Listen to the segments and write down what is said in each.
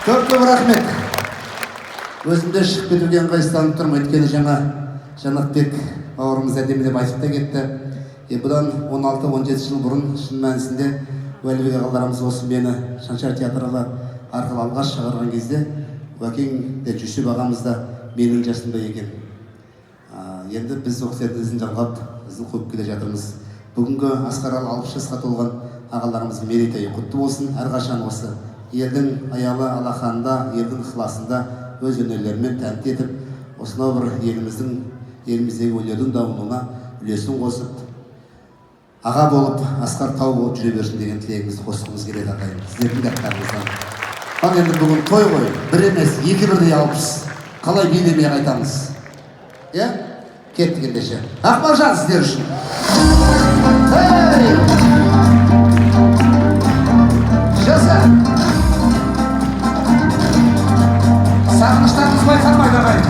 Көп рахмет. Өзімде шығып кетуге ыңғайсызданып тұрмын, өйткені жаңа Жанатбек бауырымыз әдемілеп айтып та кетті. Бұдан 16-17 жыл бұрын шын мәнісінде Уәлібек ағаларымыз осы мені Шаншар театры арқылы алғаш шығарған кезде Уәкең де Жүсіп ағамыз да менің жасымда екен. Енді біз оқытатын ізін жалғап, ізін қойып келе жатырмыз. Бүгінгі Асқаралы 60 жасқа толған ағаларымыздың мерейтойы құтты болсын. Әрқашан осы елдің аялы алақанында, елдің ықыласында өз өнерлерімен тәнті етіп, осынау бір еліміздегі өнердің дамуына үлесін қосып, аға болып, асқар тау болып жүре берсін деген тілегімізді қосқымыз келеді ағайын. Сіздердің дәптарыңыздан. Ал енді бүгін той ғой, бір емес, екі бірдей 60. Қалай билемей қайтамыз? Е? Кеттік ендеше. Ақмаржан сіздер үшін. Жаса. Сағыныштарыңыз байқалмайды ағайын.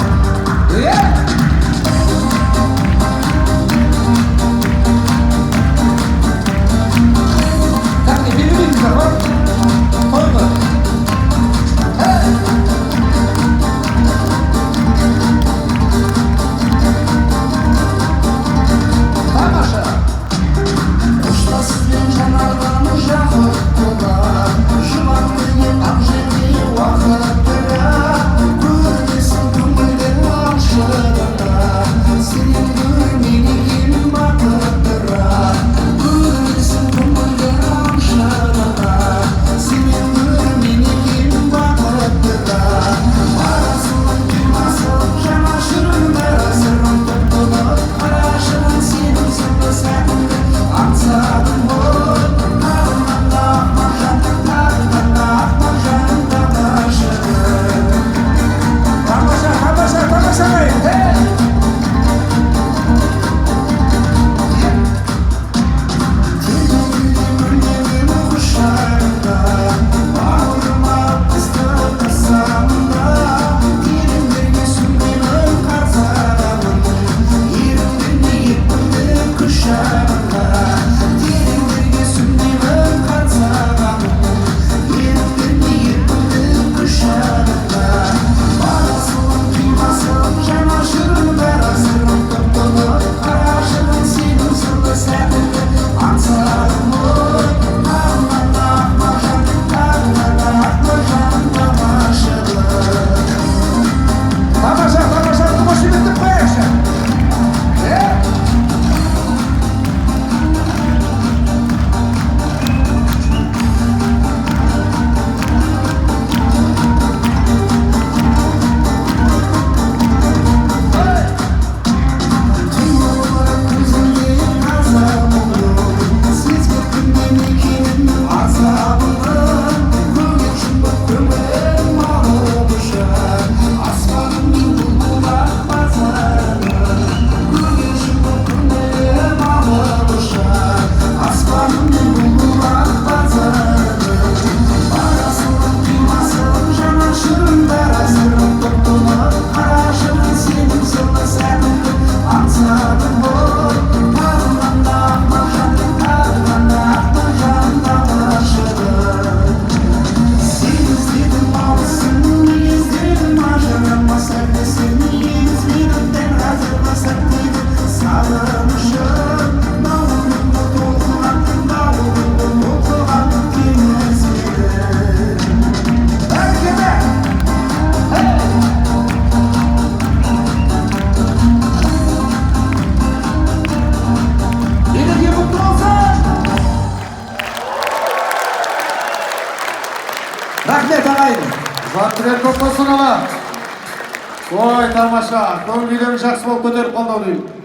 Рахмет ағайын. Жаттырер көп болсын ала. Ой, тамаша. Көңіл үйлерің жақсы болып көтеріп қалды деймін.